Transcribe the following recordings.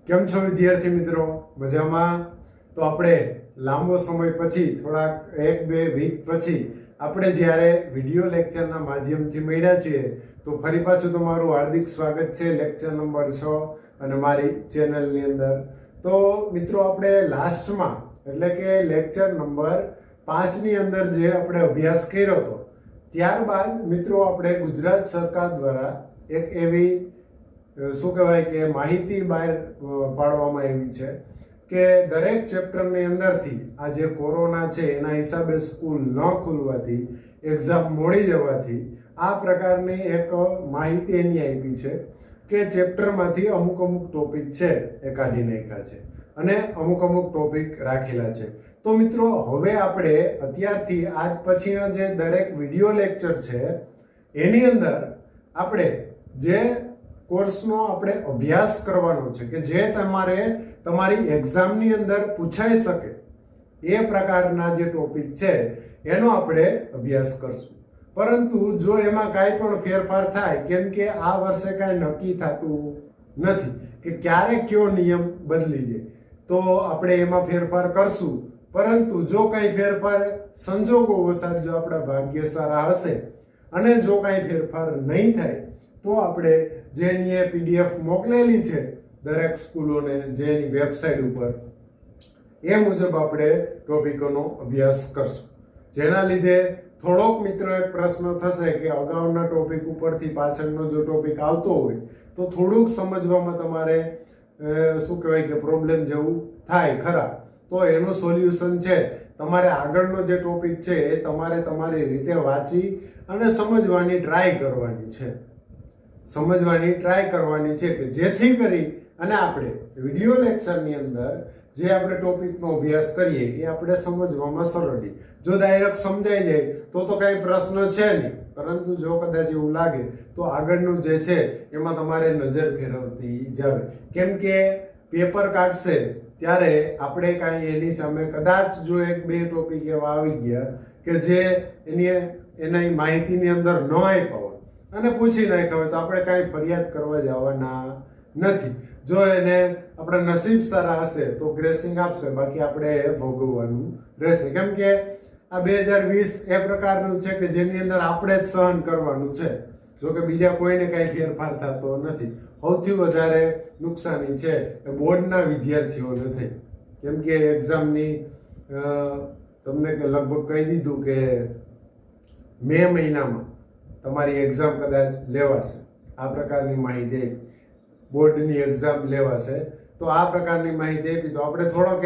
કેમ છો વિદ્યાર્થી મિત્રો? મજામાં? તો આપણે લાંબો સમય પછી થોડાક 1-2 વીક પછી આપણે જ્યારે વિડિયો લેક્ચરના માધ્યમથી મળ્યા છીએ, તો ફરી પાછું તમારું હાર્દિક સ્વાગત છે લેક્ચર નંબર 6 અને મારી ચેનલની અંદર. તો મિત્રો આપણે લાસ્ટમાં એટલે કે લેક્ચર નંબર 5 ની અંદર જે આપણે અભ્યાસ કર્યો હતો, ત્યારબાદ મિત્રો આપણે ગુજરાત સરકાર દ્વારા એક એવી શું કહેવાય કે માહિતી બહાર પાડવામાં આવી છે કે દરેક ચેપ્ટરની અંદરથી આ જે કોરોના છે એના હિસાબે સ્કૂલ ન ખુલવાથી, એક્ઝામ મોડી જવાથી આ પ્રકારની એક માહિતી એની આપી છે કે ચેપ્ટરમાંથી અમુક ટોપિક છે એ કાઢી નાખ્યા છે અને અમુક ટોપિક રાખેલા છે. તો મિત્રો હવે આપણે અત્યારથી આજ પછીના જે દરેક વિડિયો લેક્ચર છે એની અંદર આપણે જે કોર્સનો આપણે અભ્યાસ કરવાનો છે કે જે તમારે તમારી એક્ઝામની અંદર પૂછાઈ શકે એ પ્રકારના જે ટોપિક છે એનો આપણે અભ્યાસ કરશું. પરંતુ જો એમાં કાંઈ પણ ફેરફાર થાય, કેમ કે આ વર્ષે કાંઈ નક્કી થતું નથી કે ક્યારે કયો નિયમ બદલી જાય, તો આપણે એમાં ફેરફાર કરશું. પરંતુ જો કાંઈ ફેરફાર સંજોગોવશાત જો આપણા ભાગ્ય સારા હશે અને જો કાંઈ ફેરફાર નહીં થાય તો આપણે જેની PDF મોકલેલી છે દરેક સ્કૂલોને જેની વેબસાઇટ ઉપર, એ મુજબ આપણે ટોપિકોનો અભ્યાસ કરશું. જેના લીધે થોડોક મિત્રો એક પ્રશ્ન થશે કે અગાઉના ટોપિક ઉપરથી પાછળનો જો ટોપિક આવતો હોય તો થોડુંક સમજવામાં તમારે શું કહેવાય કે પ્રોબ્લેમ જેવું થાય ખરા. તો એનું સોલ્યુશન છે તમારે આગળનો જે ટોપિક છે એ તમારે તમારી રીતે વાંચી અને સમજવાની ટ્રાય કરવાની છે કે જેથી કરી અને આપણે વિડિયો લેક્ચરની અંદર જે આપણે ટોપિકનો અભ્યાસ કરીએ એ આપણે સમજવામાં સરળ. જો ડાયરેક્ટ સમજાઈ જાય તો કાંઈ પ્રશ્ન છે નહીં, પરંતુ જો કદાચ એવું લાગે તો આગળનું જે છે એમાં તમારે નજર ફેરવતી જાવે. કેમ કે પેપર કાઢશે ત્યારે આપણે કાંઈ એની સામે કદાચ જો 1-2 ટોપિક એવા આવી ગયા કે જે એની માહિતીની અંદર ન આપ્યા હોય અને પૂછી નાખ્યા હોય તો આપણે કાંઈ ફરિયાદ કરવા જવાના નથી. જો એને આપણા નસીબ સારા હશે તો ગ્રેસિંગ આપશે, બાકી આપણે ભોગવવાનું રહેશે. કેમ કે આ 2020 એ પ્રકારનું છે કે જેની અંદર આપણે જ સહન કરવાનું છે. જો કે બીજા કોઈને કાંઈ ફેરફાર થતો નથી. સૌથી વધારે નુકસાની છે એ બોર્ડના વિદ્યાર્થીઓને થઈ. કેમ કે એક્ઝામની તમને લગભગ કહી દીધું કે મે મહિનામાં તમારી એક્ઝામ કદાચ લેવાશે. આ પ્રકારની માહિતી બોર્ડની એક્ઝામ લેવાશે, તો આ પ્રકારની માહિતી આપી તો આપણે થોડોક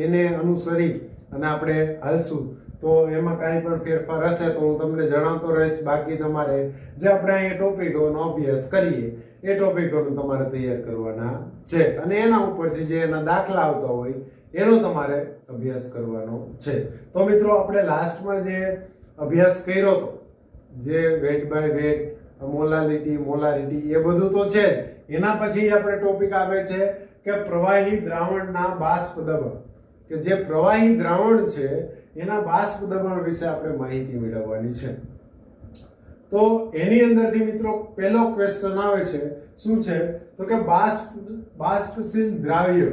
એને અનુસરી અને આપણે હાલશું તો એમાં કાંઈ પણ ફેરફાર હશે તો હું તમને જણાવતો રહીશ. બાકી તમારે જે આપણે અહીંયા ટોપિકોનો અભ્યાસ કરીએ એ ટોપિકોનું તમારે તૈયાર કરવાના છે અને એના ઉપરથી જે એના દાખલા આવતા હોય એનો તમારે અભ્યાસ કરવાનો છે. તો મિત્રો આપણે લાસ્ટમાં જે અભ્યાસ કર્યો હતો, જે વેટ બાય વેટ, મોલારિટી એ બધું તો છે જ. એના પછી આપણે ટોપિક આવે છે કે પ્રવાહી દ્રાવણના બાષ્પ દબાણ, કે જે પ્રવાહી દ્રાવણ છે એના બાષ્પ દબાણ વિશે આપણે માહિતી મેળવવાની છે. તો એની અંદરથી મિત્રો પહેલો ક્વેશ્ચન આવે છે, શું છે તો કે બાષ્પશીલ દ્રાવ્ય.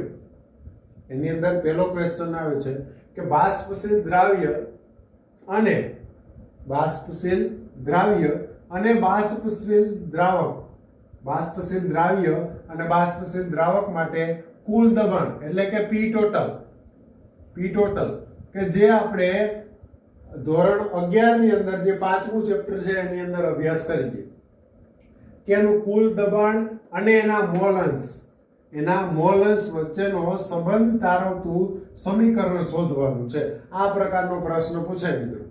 એની અંદર પહેલો ક્વેશ્ચન આવે છે કે બાષ્પશીલ દ્રાવ્ય અને બાષ્પશીલ દ્રાવ્ય માટે કુલ દબાણ એટલે કે P ટોટલ કે જે આપણે ધોરણ 11 ની અંદર જે 5મું ચેપ્ટર છે એની અંદર અભ્યાસ કરીએ કે એનું કુલ દબાણ અને એના મોલ અંશ વચ્ચેનો સંબંધ તારવતું સમીકરણ શોધવાનું છે. આ પ્રકારનો પ્રશ્ન પૂછાય મિત્રો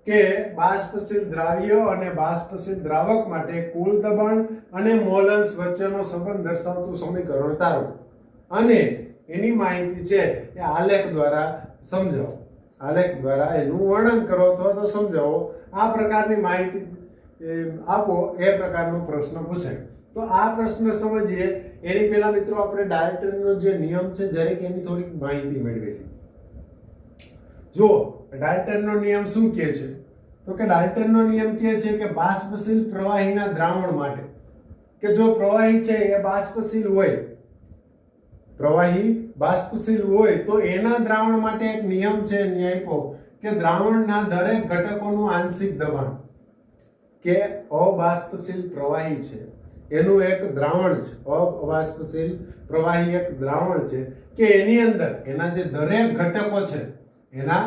કે બાષ્પશીલ દ્રાવ્ય અને બાષ્પશીલ દ્રાવક માટે કુલ દબાણ અને મોલ અંશ વચ્ચેનો સંબંધ દર્શાવતું સમીકરણ તારવો અને એની માહિતી છે એ આલેખ દ્વારા સમજાવો. આલેખ દ્વારા એનું વર્ણન કરો અથવા તો સમજાવો. આ પ્રકારની માહિતી આપો, એ પ્રકારનો પ્રશ્ન પૂછાય. તો આ પ્રશ્ન સમજીએ એની પહેલા મિત્રો આપણે ડાયરેક્ટરનો જે નિયમ છે જરીક એની થોડીક માહિતી મેળવેલી. જો ડાલ્ટનનો નિયમ શું કહે છે તો કે ડાલ્ટનનો નિયમ કહે છે કે બાષ્પશીલ પ્રવાહીના દ્રાવણ માટે કે જો પ્રવાહી છે એ બાષ્પશીલ હોય પ્રવાહી બાષ્પશીલ હોય તો એના દ્રાવણ માટે એક નિયમ છે ન્યાય આપ્યો કે દ્રાવણના દરેક ઘટકોનું આંશિક દબાણ કે અબાષ્પશીલ પ્રવાહી છે એનું એક દ્રાવણ છે, અબાષ્પશીલ પ્રવાહી એક દ્રાવણ છે કે એની અંદર એના જે દરેક ઘટકો છે એના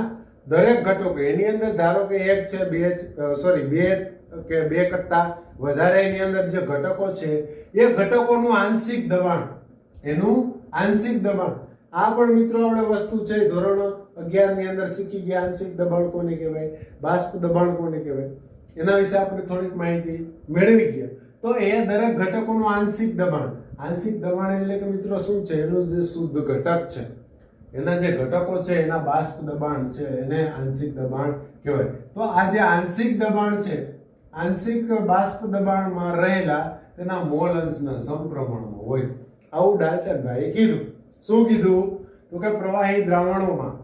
દરેક ઘટકો એની અંદર ધારો કે એક છે બે કે બે કરતા વધારે એની અંદર જે ઘટકો છે એ ઘટકોનું આંશિક દબાણ, એનું આંશિક દબાણ. આ પણ મિત્રો આપણે વસ્તુ છે ધોરણ 11 ની અંદર શીખી ગયા. આંશિક દબાણ કોને કહેવાય, બાષ્પ દબાણ કોને કહેવાય, એના વિશે આપણે થોડીક માહિતી મેળવી ગયા. તો એ દરેક ઘટકોનું આંશિક દબાણ, આંશિક દબાણ એટલે કે મિત્રો શું છે, એનું જે શુદ્ધ ઘટક છે એના જે ઘટકો છે એના બાષ્પ દબાણ છે એને આંશિક દબાણ કહેવાય. તો આ જે આંશિક દબાણ છે, આંશિક બાષ્પ દબાણમાં રહેલા તેના મોલ અંશના સમપ્રમાણમાં હોય. આવું ડાલ્ટનભાઈએ કીધું. શું કીધું? તો કે પ્રવાહી દ્રાવણોમાં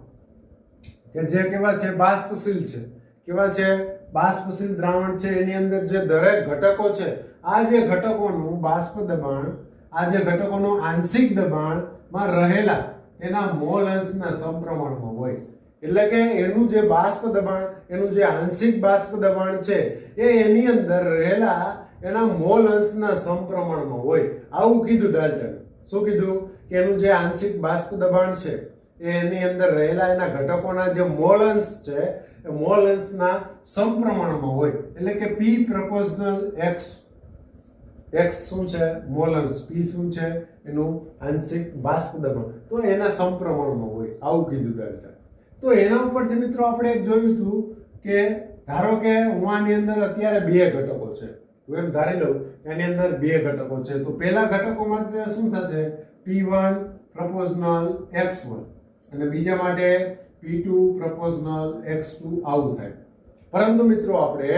કે જે કેવા છે, બાષ્પશીલ છે, કેવા છે, બાષ્પશીલ દ્રાવણ છે, એની અંદર જે દરેક ઘટકો છે આ જે ઘટકોનું બાષ્પ દબાણ, આ જે ઘટકોનું આંશિક દબાણમાં રહેલા તેના મોલ અંશના સમપ્રમાણમાં હોય. એટલે કે એનું જે બાષ્પ દબાણ, એનું જે આંશિક બાષ્પ દબાણ છે એ એની અંદર રહેલા એના મોલ અંશના સમપ્રમાણમાં હોય. આવું કીધું ડાલ્ટન. શું કીધું? કે એનું જે આંશિક બાષ્પ દબાણ છે એની અંદર રહેલા એના ઘટકોના જે મોલ અંશ છે એ મોલ અંશના સમપ્રમાણમાં હોય. એટલે કે P પ્રપોર્શનલ x, x શું છે, મોલ અંશ, P શું છે, એનું આંશિક બાષ્પ દબાણ, તો એના સમપ્રમાણમાં હોય. આવું કીધું ડાલ્ટન. તો એના ઉપરથી મિત્રો આપણે એક જોયું હતું કે ધારો કે હું આની અંદર અત્યારે બે ઘટકો છે, હું એમ ધારી લઉં એની અંદર બે ઘટકો છે, તો પહેલા ઘટકો માટે શું થશે, P1 પ્રપોર્શનલ x1 અને બીજા માટે P2 પ્રપોર્શનલ x2. આવું થાય. પરંતુ મિત્રો આપણે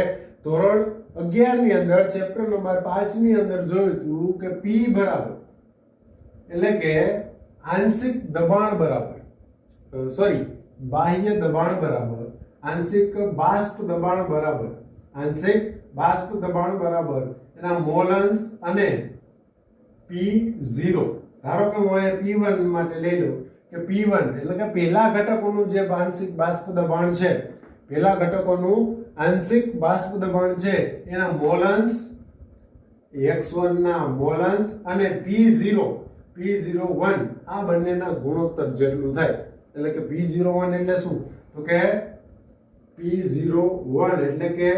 ધોરણ 11 ની અંદર ચેપ્ટર નંબર 5 ની અંદર જોયું હતું કે P બરાબર એટલે કે આંશિક દબાણ બરાબર બાહ્ય દબાણ બરાબર આંશિક બાષ્પ દબાણ બરાબર, આંશિક બાષ્પ દબાણ બરાબર એના મોલ અંશ અને P0. ધારો કે હું અહીંયા P1 માટે લઈ લઉં કે P1 એટલે કે પહેલા ઘટકોનું જે આંશિક બાષ્પ દબાણ છે, પહેલા ઘટકોનું આંશિક બાષ્પ દબાણ છે એના મોલ અંશ, x1 ના મોલ અંશ અને P01 આ બંનેના ગુણોત્તર જેટલું થાય. એટલે કે P01 એટલે શું, તો કે P01 એટલે કે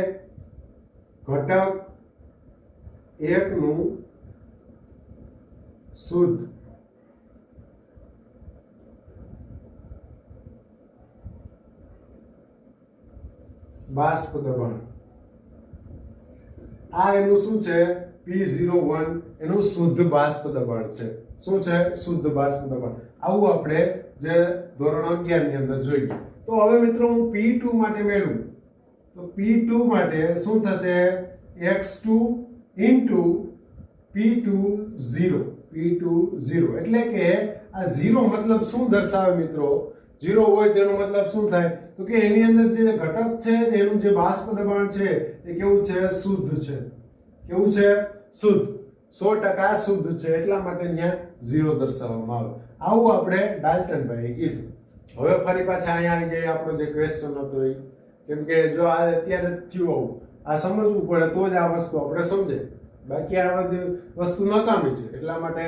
ઘટક 1 નું શુદ્ધ બાષ્પ દબાણ. આ એનું શું છે, P01 એનું શુદ્ધ બાષ્પ દબાણ છે. શું છે? શુદ્ધ બાષ્પ દબાણ. આવું આપણે જે ધોરણ 11 ની અંદર જોઈએ. તો હવે મિત્રો હું P2 માટે મેળવું તો P2 માટે શું થશે, x2 into P20, P20 એટલે કે આ 0 મતલબ શું દર્શાવે મિત્રો, 0 હોય તેનો મતલબ શું થાય, તો કે એની અંદર જે ઘટક છે એનું જે બાષ્પ દબાણ છે એ કેવું છે, શુદ્ધ છે. કેવું છે? શુદ્ધ, 100% શુદ્ધ છે, એટલા માટે અહીંયા 0 દર્શાવવામાં આવે. આવું આપણે ડાલ્ટનભાઈએ કીધું. હવે ફરી પાછા અહીંયા આવી જાય આપણો જે ક્વેશ્ચન હતો એ, કેમ કે જો આ અત્યારે થયું આવું, આ સમજવું પડે તો જ આ વસ્તુ આપણે સમજે, બાકી આ બધી વસ્તુ નકામી છે. એટલા માટે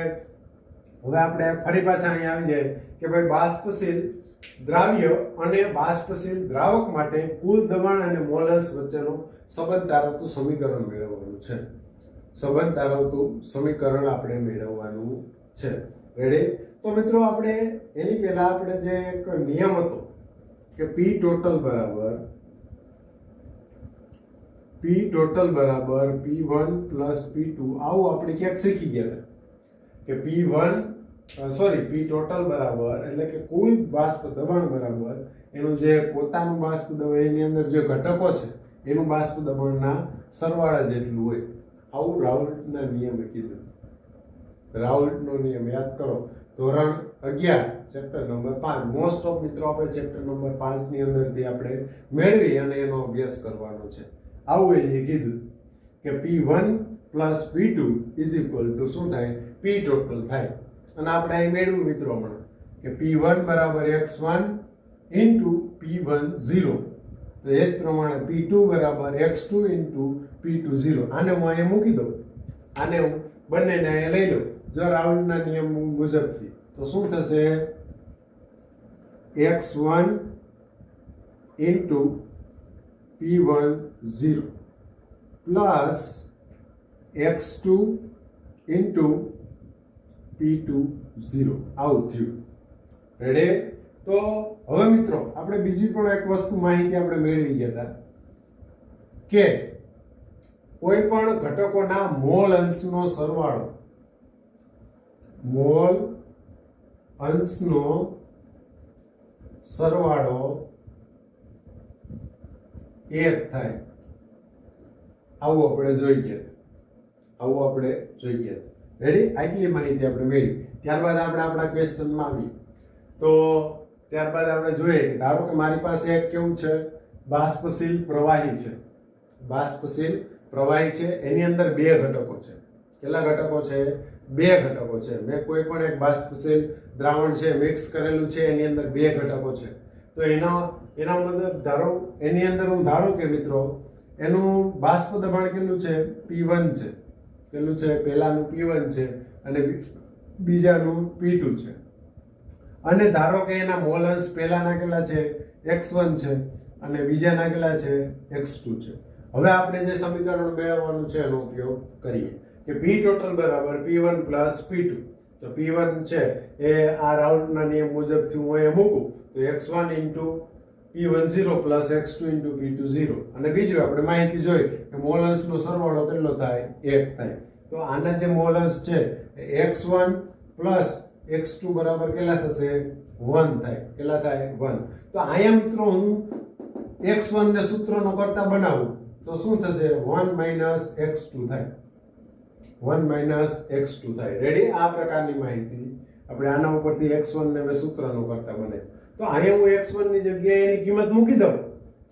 હવે આપણે ફરી પાછા અહીંયા આવી જાય કે ભાઈ બાષ્પશીલ દ્રાવ્ય અને બાષ્પશીલ દ્રાવક માટે કુલ દબાણ અને મોલ અંશ વચ્ચેનો સંબંધ તારવતું સમીકરણ મેળવવાનું છે. સંબંધ તારવતું સમીકરણ આપણે મેળવવાનું છે. રેડી? તો મિત્રો આપણે એની પહેલા આપણે જે એક નિયમ હતો કે P ટોટલ બરાબર P1 પ્લસ P2, આવું આપણે ક્યાંક શીખી ગયા હતા કે P ટોટલ બરાબર એટલે કે કુલ બાષ્પ દબાણ બરાબર એનું જે પોતાનું બાષ્પ દબાણ એની અંદર જે ઘટકો છે એનું બાષ્પ દબાણના સરવાળા જેટલું હોય. આવું રાઉલ્ટના નિયમે કીધું. રાઉલ્ટનો નિયમ યાદ કરો, ધોરણ 11 ચેપ્ટર નંબર 5. મોસ્ટ ઓફ મિત્રો આપણે ચેપ્ટર નંબર 5 ની અંદરથી આપણે મેળવી અને એનો અભ્યાસ કરવાનો છે. આવું એને કીધું કે P1 plus P2 is equal to શું થાય, P ટોટલ થાય. અને આપણે અહીં મેળવ્યું મિત્રો હમણાં કે P1 બરાબર x1 ઇન્ટુ P1 0, તો એ જ પ્રમાણે P2 બરાબર x2 ઇન્ટુ P2 0. આને હું અહીંયા મૂકી દઉં, આને હું બંનેને અહીંયા લઈ લઉં જો રાઉન્ડના નિયમ મુજબથી, તો શું થશે x1 into P1 0 plus x2 into P2 0. આવું થયું. રેડી? તો હવે મિત્રો આપણે બીજી પણ એક વસ્તુ માહિતી આપણે મેળવી ગયા હતા કે કોઈ પણ ઘટકોના મોલ અંશનો સરવાળો એક થાય. આવું આપણે જોઈએ. રેડી? આટલી માહિતી આપણે મેળવી. ત્યારબાદ આપણે આપણા ક્વેશ્ચનમાં આવીએ. તો ત્યારબાદ આપણે જોઈએ કે ધારો કે મારી પાસે એક કેવું છે બાષ્પશીલ પ્રવાહી છે, એની અંદર બે ઘટકો છે. કેટલા ઘટકો છે? બે ઘટકો છે. મેં કોઈ પણ એક બાષ્પશીલ દ્રાવણ છે મિક્સ કરેલું છે, એની અંદર બે ઘટકો છે. તો એના મતલબ એની અંદર હું ધારું કે મિત્રો એનું બાષ્પ દબાણ કેટલું છે? P1 છે. કેટલું છે? પહેલાનું P1 છે અને બીજાનું P2 છે. અને ધારો કે એના મોલ અંશ પહેલાના કેટલા છે? x1 છે અને બીજાના કેટલા છે? x2 છે. હવે આપણે જે સમીકરણ મેળવવાનું છે એનો ઉપયોગ કરીએ કે P ટોટલ બરાબર P1 પ્લસ P2. તો P1 છે એ આ રાઉન્ડના નિયમ મુજબથી હું અહીંયા મૂકું તો x1 into P1 0 plus x2 into P2 0. અને બીજું આપણે માહિતી જોઈ કે મોલ અંશનો સરવાળો કેટલો થાય? 1 થાય. તો આના જે મોલ અંશ છે x1 પ્લસ x2 બરાબર કેટલા થશે? 1 થાય. કેટલા થાય? 1. તો અહીંયા મિત્રો હું x1 ને સૂત્રનો કરતા બનાવું તો શું થશે? 1 માઇનસ x2 થાય. 1 માઇનસ x2 થાય. રેડી? આ પ્રકારની માહિતી આપણે આના ઉપરથી x1 ને મેં સૂત્રનો કરતા બને. તો અહીંયા હું x1 ની જગ્યાએ એની કિંમત મૂકી દઉં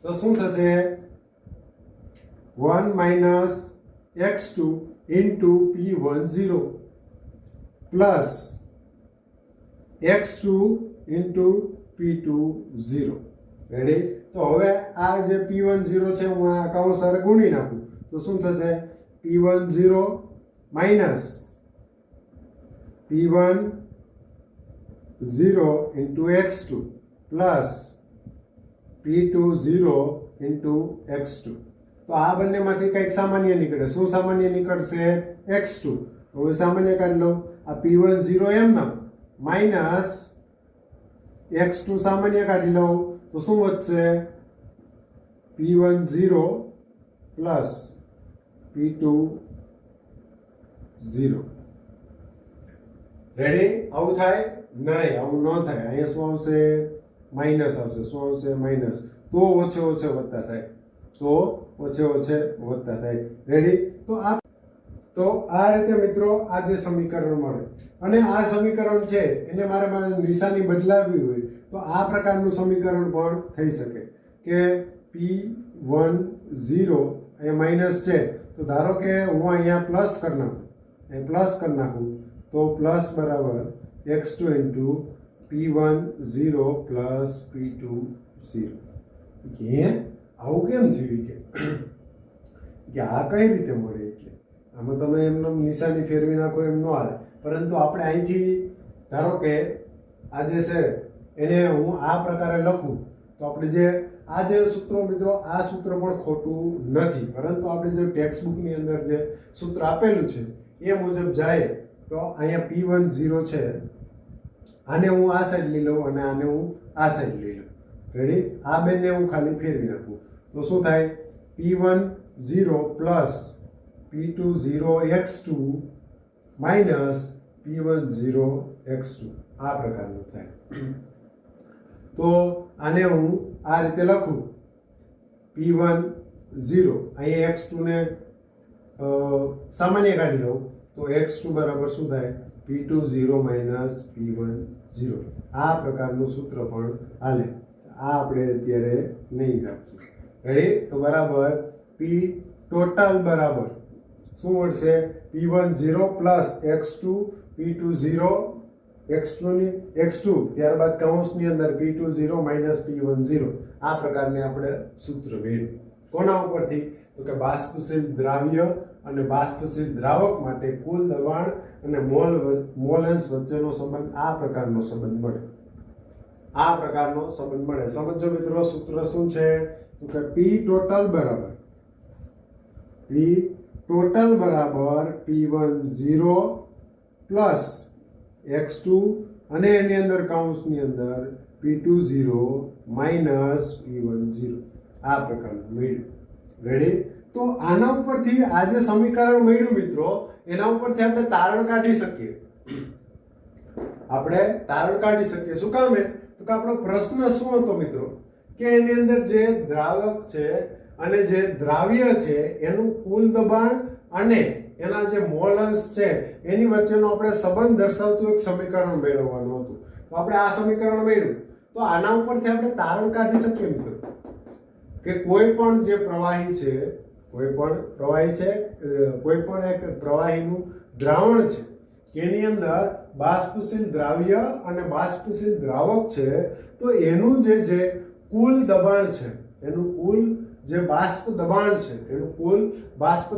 તો શું થશે? 1 minus x2 into P1 0 plus x2 into P2 0. Ready? તો હવે આ જે P1 0 છે હું આ કૌંસ સાથે ગુણી નાખું તો શું થશે? P1 0 minus P1 0 into x2 plus P2 0 into x2. તો આ બંનેમાંથી કંઈક સામાન્ય નીકળે. શું સામાન્ય નીકળશે? x2. હવે સામાન્ય કાઢી લો. આ P1 0 એમ ના માઇનસ x2 સામાન્ય કાઢી લો તો શું વધશે? P1 0 plus P2 0. રેડી? આવું થાય? નહીં, આવું ન થાય. અહીંયા શું આવશે? માઇનસ આવશે. શું આવશે? માઇનસ. તો ઓછે વધતા થાય. રેડી? તો આ રીતે મિત્રો આ જે સમીકરણ મળે અને આ સમીકરણ છે એને મારે નિશાની બદલાવવી હોય તો આ પ્રકારનું સમીકરણ પણ થઈ શકે કે P1 0 એ માઇનસ છે તો ધારો કે હું અહીંયા પ્લસ કરી નાખું તો પ્લસ બરાબર x2 into P1 0 plus P2 0. આવું કેમ થયું કે આ કઈ રીતે મળે કે આમાં તમે એમનો નિશાની ફેરવી નાખો એમ ન હાલે. પરંતુ આપણે અહીંથી ધારો કે આ જે છે એને હું આ પ્રકારે લખું તો આપણે જે આ જે સૂત્રો મિત્રો આ સૂત્ર પણ ખોટું નથી, પરંતુ આપણે જે ટેક્સ્ટ બુકની અંદર જે સૂત્ર આપેલું છે એ મુજબ જાય તો અહીંયા P1 0 છે, આને હું આ સાઈડ લઈ લઉં અને આને હું આ સાઈડ લઈ લઉં. રેડી? આ બેને હું ખાલી ફેરવી નાખું તો શું થાય? P1 0 plus P2 0 x2 minus P1 0 x2 આ પ્રકારનું થાય. તો આને હું આ રીતે લખું P1 0 અહીંયા x2 ને સામાન્ય કાઢી લઉં તો x2 બરાબર શું થાય? P2 0 minus P1 0. આ પ્રકારનું સૂત્ર પણ હાલે. આ આપણે અત્યારે નહીં રાખીએ. રેડી? તો બરાબર P ટોટલ બરાબર શું મળશે? P1 0 plus x2 P2 0 x2 ની x2 ત્યારબાદ કૌંસની અંદર p20 માઈનસ p10 આ પ્રકારની આપણે સૂત્ર મેળવ્યું. કોના ઉપરથી? તો કે બાષ્પશીલ દ્રાવ્ય અને બાષ્પશીલ દ્રાવક માટે કુલ દબાણ અને મોલ અંશ વચ્ચેનો સંબંધ આ પ્રકારનો સંબંધ મળે. આ પ્રકારનો સંબંધ મળે. સમજો મિત્રો, સૂત્ર શું છે? તો કે p ટોટલ બરાબર p10 પ્લસ x2 અને એની અંદર કૌંસની અંદર p20 માઈનસ p10 આ પ્રકારનું મળ્યું. રેડી? તો આના ઉપરથી આ જે સમીકરણ મળ્યું મિત્રો, એના ઉપરથી આપણે તારણ કાઢી શકીએ. શું કામ? તો કે આપણો પ્રશ્ન શું હતો મિત્રો? કે એની અંદર જે દ્રાવક છે અને જે દ્રાવ્ય છે એનું કુલ દબાણ અને એના જે મોલ અંશ છે એની વચ્ચેનો આપણે સંબંધ દર્શાવતું એક સમીકરણ મેળવવાનું હતું. તો આપણે આ સમીકરણ મેળવ્યું. તો આના ઉપરથી આપણે તારણ કાઢી શકીએ મિત્રો કે કોઈ પણ જે પ્રવાહી છે, કોઈ પણ એક પ્રવાહીનું દ્રાવણ છે એની અંદર બાષ્પશીલ દ્રાવ્ય અને બાષ્પશીલ દ્રાવક છે, તો એનું જે કુલ દબાણ છે, એનું કુલ જે બાષ્પ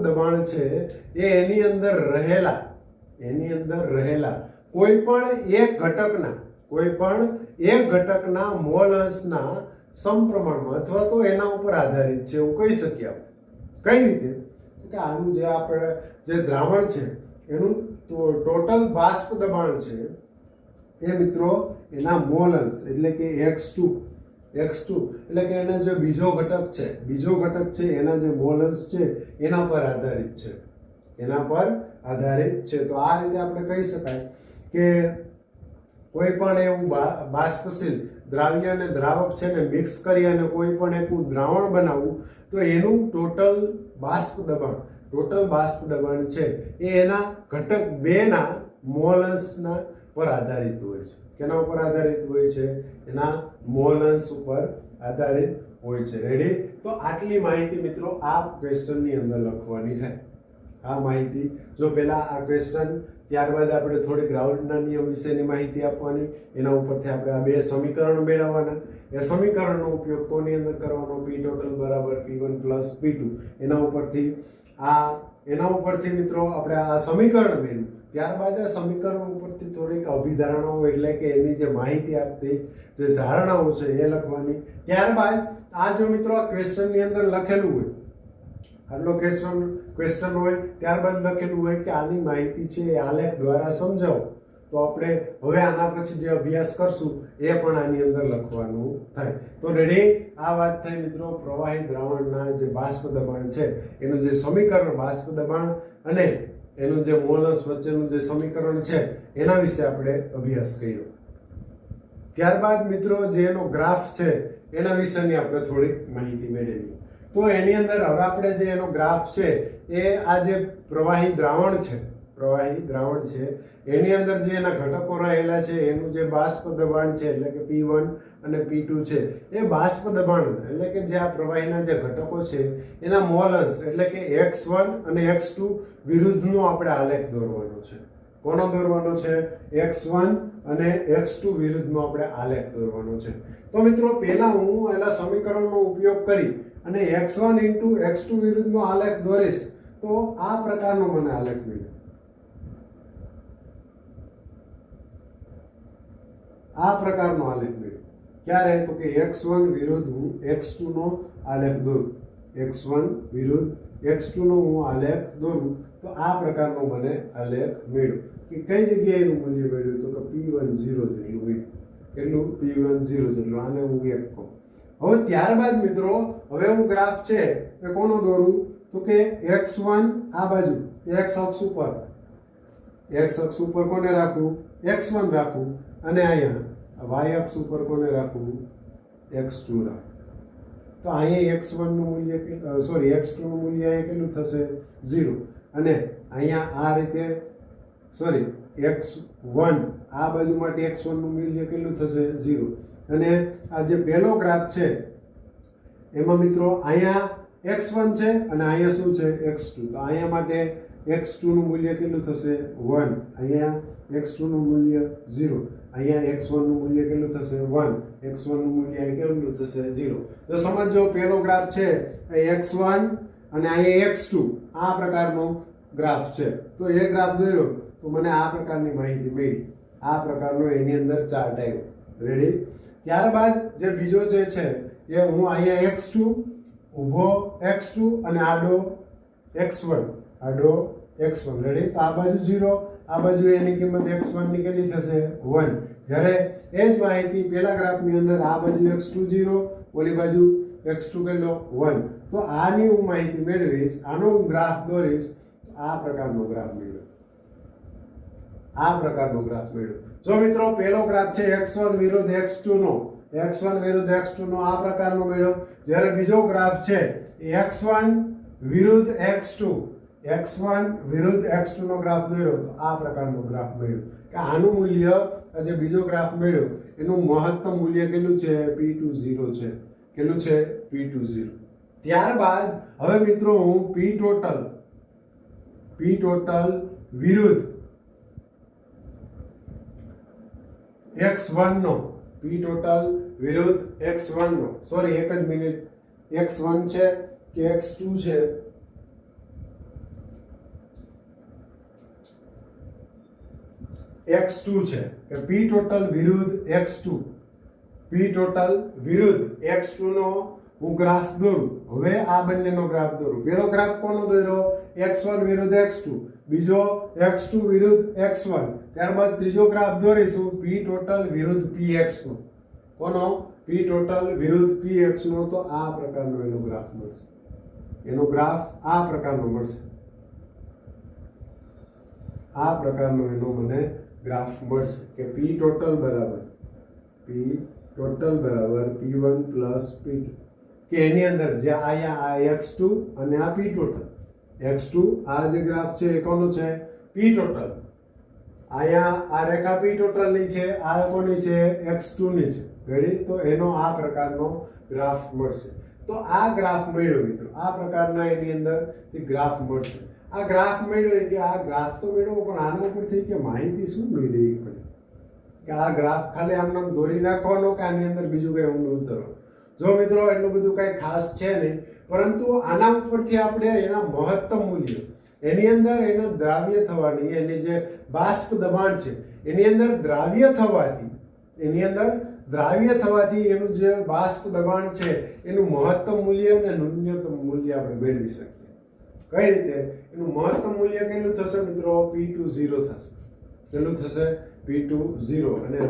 દબાણ છે એ એની અંદર રહેલા કોઈ પણ એક ઘટકના મોલ અંશના સમપ્રમાણમાં અથવા તો એના ઉપર આધારિત છે એવું કહી શકીએ આપણે. કઈ રીતે? કે આનું જે આપણે જે દ્રાવણ છે એનું ટોટલ બાષ્પ દબાણ છે એ મિત્રો એના મોલ અંશ એટલે કે x2 એટલે કે એના જે બીજો ઘટક છે એના જે મોલ અંશ છે એના પર આધારિત છે. તો આ રીતે આપણે કહી શકાય કે કોઈ પણ એવું બાષ્પશીલ દ્રાવ્ય અને દ્રાવક છે ને મિક્સ કરી અને કોઈ પણ એકનું દ્રાવણ બનાવવું તો એનું ટોટલ બાષ્પ દબાણ છે એ એના ઘટક 2 ના મોલ અંશના પર આધારિત હોય છે. કેના ઉપર આધારિત હોય છે? એના મોલ અંશ ઉપર આધારિત હોય છે. રેડી? તો આટલી માહિતી મિત્રો આ ક્વેશ્ચનની અંદર લખવાની થાય. આ માહિતી જો પહેલા આ ક્વેશ્ચન, ત્યારબાદ આપણે થોડી ગ્રાઉન્ડના નિયમ વિશેની માહિતી આપવાની, એના ઉપરથી આપણે આ 2 સમીકરણ મેળવવાના. એ સમીકરણનો ઉપયોગ કોની અંદર કરવાનો? p ટોટલ બરાબર p1 પ્લસ p2 એના ઉપરથી મિત્રો આપણે આ સમીકરણ મેળવ્યું. ત્યારબાદ આ સમીકરણ ઉપરથી થોડીક અભિધારણાઓ એટલે કે એની જે માહિતી આપતી જે ધારણાઓ છે એ લખવાની. ત્યારબાદ આ જો મિત્રો આ ક્વેશ્ચનની અંદર લખેલું હોય, આટલો ક્વેશ્ચન હોય, ત્યારબાદ લખેલું હોય કે આની માહિતી છે એ આલેખ દ્વારા સમજાવો, તો આપણે હવે આના પછી જે અભ્યાસ કરશું એ પણ આની અંદર લખવાનું થાય. તો રેડી? આ વાત થઈ મિત્રો પ્રવાહી દ્રાવણના જે બાષ્પ દબાણ છે એનું જે સમીકરણ, બાષ્પ દબાણ અને એનું જે મોલ અંશ વચ્ચેનું જે સમીકરણ છે એના વિશે આપણે અભ્યાસ કર્યો. ત્યારબાદ મિત્રો જે એનો ગ્રાફ છે એના વિશેની આપણે થોડી માહિતી મેળવી. તો એની અંદર હવે આપણે જે એનો ગ્રાફ છે એ આ જે પ્રવાહી દ્રાવણ છે એની અંદર જે એના ઘટકો રહેલા છે એનું જે બાષ્પ દબાણ છે એટલે કે P1 અને P2 છે એ બાષ્પ દબાણ એટલે કે જે આ પ્રવાહીના જે ઘટકો છે એના મોલ અંશ એટલે કે x1 અને x2 વિરુદ્ધનો આપણે આલેખ દોરવાનો છે. કોનો દોરવાનો છે? x1 અને x2 વિરુદ્ધનો આપણે આલેખ દોરવાનો છે. તો મિત્રો પહેલા હું એના સમીકરણનો ઉપયોગ કરી અને x1 * x2 વિરુદ્ધનો આલેખ દોરીશ તો આ પ્રકારનો મને આલેખ મળ્યો. આ પ્રકારનો આલેખ મળ્યો. ક્યારે? તો કે x1 વિરુદ્ધ હું x2 નો આલેખ દોરું. x1 વિરુદ્ધ x2 નો હું આલેખ દોરું તો આ પ્રકારનો મને આલેખ મળ્યો. કે કઈ જગ્યાએ એનું મૂલ્ય મળ્યું? તો કે P10 જેટલું મળ્યું. કેટલું? P10 જેટલું. આને હું 1 કહું. હવે ત્યારબાદ મિત્રો હવે હું ગ્રાફ છે એ કોનો દોરું? તો કે x1 આ બાજુ x અક્ષ ઉપર કોને રાખું? x1 રાખું અને અહીંયા y અક્ષ ઉપર કોને રાખું? x2 રાખું. તો અહીંયા x1 નું મૂલ્ય x2 નું મૂલ્ય અહીંયા કેટલું થશે? 0. અને અહીંયા આ રીતે x1 આ બાજુ માટે x1 નું મૂલ્ય કેટલું થશે? 0. અને આ જે પહેલો ગ્રાફ છે એમાં મિત્રો અહીંયા x1 છે અને અહીંયા શું છે? x2. તો અહીંયા માટે x2 નું મૂલ્ય કેટલું થશે 1, અહીંયા x2 નું મૂલ્ય 0, અહીંયા x1 નું મૂલ્ય કેટલું થશે 1, x1 નું મૂલ્ય કેટલું થશે 0. તો સમજો પહેલો ગ્રાફ છે એ x1 અને અહીંયા x2 આ પ્રકારનો ગ્રાફ છે. તો એ ગ્રાફ દોર્યો તો મને આ પ્રકારની માહિતી મળી, આ પ્રકારનો એની અંદર ચાર્ટ આવ્યો. રેડી? ત્યારબાદ જે બીજો જે છે એ હું અહીંયા x2 ઊભો x2 અને આડો x1, આડો x1. રેડી? તો આ બાજુ 0, આ બાજુ એની કિંમત x1 ની કેટલી થશે 1. જ્યારે એ જ માહિતી પહેલા ગ્રાફની અંદર આ બાજુ x2 0, ઓલી બાજુ x2 કેટલો 1. તો આની હું માહિતી મેળવીશ, આનો હું ગ્રાફ દોરીશ, આ પ્રકારનો ગ્રાફ મેળવ્યો, આ પ્રકારનો ગ્રાફ મેળવ્યો. જો મિત્રો પહેલો ગ્રાફ છે x1 વિરુદ્ધ x2 નો, x1 વિરુદ્ધ x2 નો આ પ્રકારનો મેળવ્યો. જ્યારે બીજો ગ્રાફ છે x1 વિરુદ્ધ x2, x1 વિરુદ્ધ x2 નો ગ્રાફ દોર્યો તો આ પ્રકારનો ગ્રાફ મળ્યો. કે આનું મૂલ્ય જે બીજો ગ્રાફ મળ્યો એનું મહત્તમ મૂલ્ય કેટલું છે P20 છે. કેટલું છે P20. ત્યારબાદ હવે મિત્રો હું P ટોટલ વિરુદ્ધ x1 નો, P ટોટલ વિરુદ્ધ x1 નો, સોરી એક જ મિનિટ, x1 છે કે x2 છે, x2 છે કે P ટોટલ વિરુદ્ધ x2, P ટોટલ વિરુદ્ધ x2 નો હું ગ્રાફ દોરું. હવે આ બંનેનો ગ્રાફ દોરું. પહેલો ગ્રાફ કોનો દોર્યો x1 વિરુદ્ધ x2, બીજો x2 વિરુદ્ધ x1. ત્યારબાદ ત્રીજો ગ્રાફ દોરીશું P ટોટલ વિરુદ્ધ px નો. કોનો? P ટોટલ વિરુદ્ધ px નો. તો આ પ્રકારનો એનો ગ્રાફ મળશે, એનો ગ્રાફ આ પ્રકારનો મળશે, આ પ્રકારનો એનો મને ગ્રાફ મળશે કે P ટોટલ બરાબર P1 પ્લસ P2, કે એની અંદર જે અહીંયા આ x2 અને આ P ટોટલ, x2 આ જે ગ્રાફ છે એ કોનો છે P ટોટલ, અહીંયા આ રેખા P ટોટલ ની છે, આ કોની છે x2 ની છે. રેડી? તો એનો આ પ્રકારનો ગ્રાફ મળશે. તો આ ગ્રાફ મળ્યો મિત્રો, આ પ્રકારના એની અંદર ગ્રાફ મળશે. આ ગ્રાફ મળ્યો કે આ ગ્રાફ તો મળ્યો, પણ આના ઉપરથી કે માહિતી શું મળી પડે કે આ ગ્રાફ ખાલી આમ દોરી નાખવાનો કે આની અંદર બીજું કઈ ઊંડું ઉતરવાનું. જો મિત્રો એટલું બધું કઈ ખાસ છે નહીં, પરંતુ આના ઉપરથી આપણે એના મહત્તમ મૂલ્ય, એની અંદર એના દ્રાવ્ય થવાની, એની જે બાષ્પ દબાણ છે એની અંદર દ્રાવ્ય થવાથી એનું જે બાષ્પ દબાણ છે એનું મહત્તમ મૂલ્ય અને ન્યૂનતમ મૂલ્ય આપણે મેળવી શકીએ. કઈ રીતે? એનું મહત્તમ મૂલ્ય કેટલું થશે મિત્રો P20 થશે. કેટલું થશે P20 અને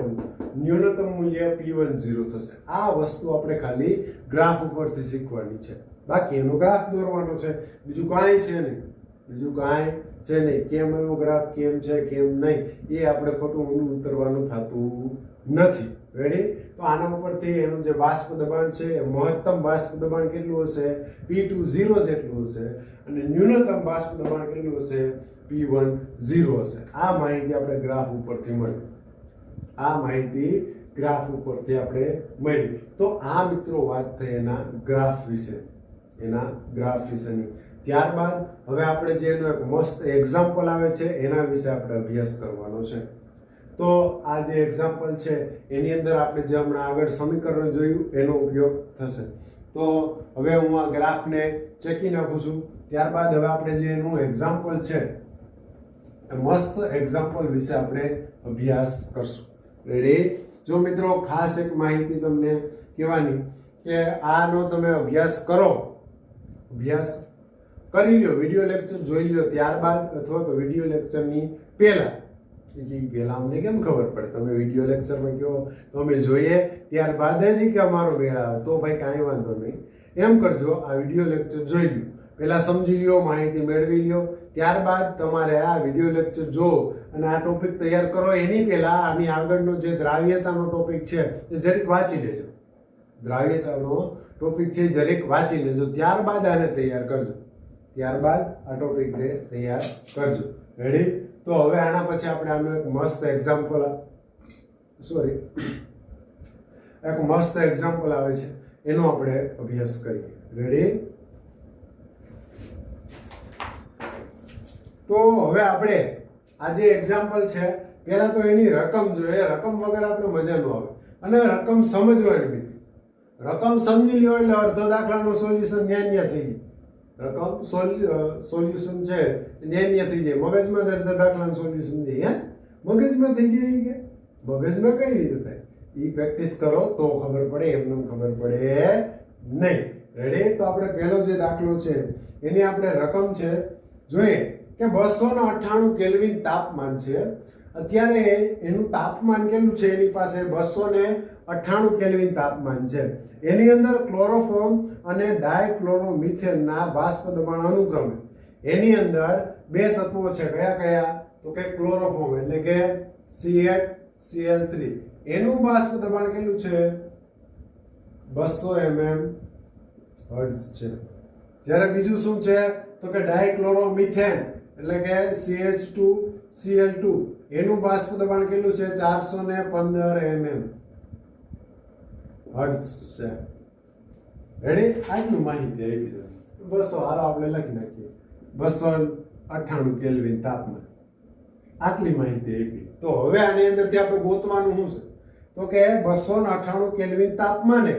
ન્યૂનતમ મૂલ્ય P10 થશે. આ વસ્તુ આપણે ખાલી ગ્રાફ ઉપરથી શીખવાની છે, બાકી એનો ગ્રાફ દોરવાનો છે, બીજું કાંઈ છે નહીં, કેમ એવો ગ્રાફ કેમ છે કેમ નહીં એ આપણે ખોટું ઊંડું ઉતરવાનું થતું નથી. રેડી? તો આના ઉપરથી એનું જે બાષ્પ દબાણ છે એ મહત્તમ બાષ્પ દબાણ કેટલું હશે P20 જેટલું હશે, અને ન્યૂનતમ બાષ્પ દબાણ કેટલું હશે P10 હશે. આ માહિતી આપણે ગ્રાફ ઉપરથી મળી, આ માહિતી ગ્રાફ ઉપરથી આપણે મળી. તો આ મિત્રો વાત થઈ એના ગ્રાફ વિશેની. ત્યારબાદ હવે આપણે જે એનો એક મસ્ત એક્ઝામ્પલ આવે છે એના વિશે આપણે અભ્યાસ કરવાનો છે. તો આ જે એક્ઝામ્પલ છે એની અંદર આપણે જે હમણાં આગળ સમીકરણ જોયું એનો ઉપયોગ થશે. તો હવે હું આ ગ્રાફને ચેકી નાખું છું. ત્યારબાદ હવે આપણે જે એનું એક્ઝામ્પલ છે મસ્ત એક્ઝામ્પલ વિશે આપણે અભ્યાસ કરશું. રેડી? જો મિત્રો ખાસ એક માહિતી તમને કહેવાની કે આનો તમે અભ્યાસ કરી લ્યો, વિડીયો લેક્ચર જોઈ લ્યો ત્યારબાદ, અથવા તો વિડીયો લેક્ચરની પહેલા અમને કેમ ખબર પડે? તમે વિડીયો લેક્ચરમાં કહો તો અમે જોઈએ ત્યારબાદ જ કે અમારો મેળ આવે તો ભાઈ કાંઈ વાંધો નહીં. એમ કરજો, આ વિડીયો લેક્ચર જોઈ લ્યો, પહેલા સમજી લ્યો, માહિતી મેળવી લ્યો, ત્યારબાદ તમારે આ વિડીયો લેક્ચર જો અને આ ટોપિક તૈયાર કરો એની પહેલા આની આગળનો જે દ્રાવ્યતાનો ટોપિક છે એ જરીક વાંચી લેજો. દ્રાવ્યતાનો ટોપિક છે જરીક વાંચી લેજો, ત્યારબાદ આને તૈયાર કરજો, ત્યારબાદ આ ટોપિકને તૈયાર કરજો. રેડી? તો હવે આના પછી આપણે આનું એક મસ્ત એક્ઝામ્પલ આવે છે એનો આપણે અભ્યાસ કરીએ. રેડી? તો હવે આપણે આ જે એક્ઝામ્પલ છે પહેલા તો એની રકમ જોઈએ. રકમ વગર આપણે મજા ન આવે. અને રકમ સમજવાની મિત્રો. રકમ સમજી લ્યો એટલે અડધો દાખલાનું સોલ્યુશન ન્યા થઈ ગયું. રકમ સોલ્યુશન છે ન્યા થઈ જાય. મગજમાં અડધા દાખલાનું સોલ્યુશન થઈ હે મગજમાં થઈ જાય કે મગજમાં કઈ રીતે થાય એ પ્રેક્ટિસ કરો તો ખબર પડે, એમને ખબર પડે નહીં. રેડી? તો આપણે પહેલો જે દાખલો છે એની આપણે રકમ છે જોઈએ કે 298 કેલ્વિન તાપમાન છે. અત્યારે એનું તાપમાન કેટલું છે? એની પાસે 298 કેલ્વિન તાપમાન છે. એની અંદર ક્લોરોફોર્મ અને ડાયક્લોરોમિથેનના બાષ્પ દબાણ અનુક્રમે એની અંદર બે તત્વો છે. કયા કયા? તો કે ક્લોરોફોર્મ એટલે કે CH Cl3 એનું બાષ્પ દબાણ કેટલું છે? 200 mm હર્ટ્ઝ છે. જ્યારે બીજું શું છે? તો કે ડાયક્લોરોમિથેન એટલે કે CH2Cl2 એનું બાષ્પ દબાણ કેટલું છે? 415 mm હર્ટ્ઝ છે. રેડી? આટલું માહિતી આપી દો. 200 હાલો આપણે લખી નાખીએ 298 કેલ્વિન તાપમાન. આટલી માહિતી આપી. તો હવે આની અંદરથી આપણે ગોતવાનું શું છે? તો કે 298 કેલ્વિન તાપમાને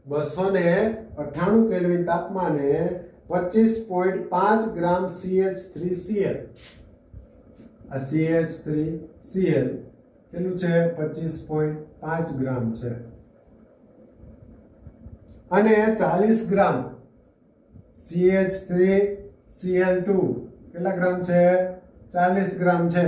298 કેલ્વિન તાપમાને 25.5 ગ્રામ CH3Cl આ CH3Cl કેટલું છે? 25.5 ગ્રામ છે. અને 40 ગ્રામ CH3Cl2 કેટલા ગ્રામ છે? 40 ગ્રામ છે.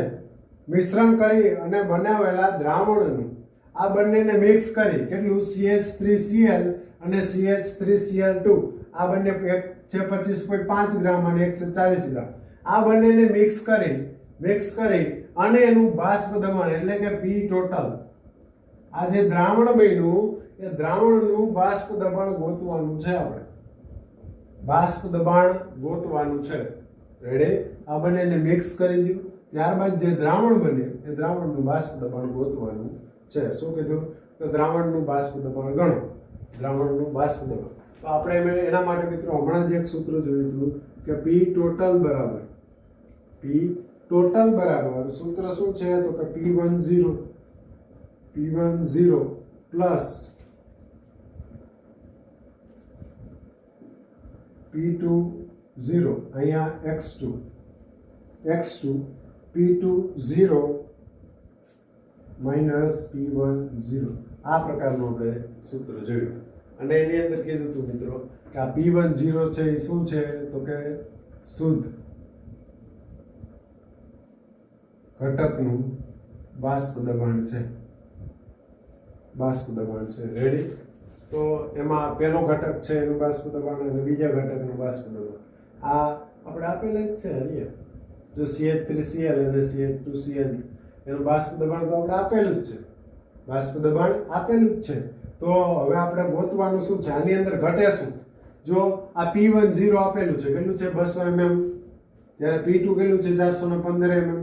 મિશ્રણ કરી અને બનાવેલા દ્રાવણનું આ બંનેને મિક્સ કરી કેટલું? CH3Cl અને CH3Cl2 આ બંને એક છે 25.5 ગ્રામ અને એક છે 40 ગ્રામ. આ બંનેને મિક્સ કરી અને એનું બાષ્પ દબાણ એટલે કે P ટોટલ આ જે દ્રાવણ બન્યું એ દ્રાવણનું બાષ્પ દબાણ ગોતવાનું છે. આપણે બાષ્પ દબાણ ગોતવાનું છે. રેડી? આ બંનેને મિક્સ કરી દીધું. ત્યારબાદ જે દ્રાવણ બને એ દ્રાવણનું બાષ્પ દબાણ ગોતવાનું છે. શું કીધું? તો દ્રાવણનું બાષ્પ દબાણ ગણો. દ્રાવણનું બાષ્પ દબાણ. તો આપણે એના માટે મિત્રો હમણાં જ એક સૂત્ર જોયું હતું કે P ટોટલ બરાબર સૂત્ર શું છે? તો કે P10 પ્લસ P20 અહીંયા x2 P20 માઇનસ P10 આ પ્રકારનું આપણે સૂત્ર જોયું. અને એની અંદર કીધું હતું મિત્રો કે આ P10 છે એ શું છે? તો કે શુદ્ધ ઘટકનું બાષ્પ દબાણ છે. રેડી? તો એમાં પહેલો ઘટક છે એનું બાષ્પ દબાણ અને બીજા ઘટકનું બાષ્પ દબાણ આ આપણે આપેલા જ છે. અહીંયા જો CH3Cl અને CH2Cl એનું બાષ્પ દબાણ તો આપણે આપેલું જ છે. તો હવે આપણે ગોતવાનું શું છે? આની અંદર ઘટે શું? જો આ P10 આપેલું છે કેટલું છે? 200 mm. ત્યારે P2 કેટલું છે? 415 mm.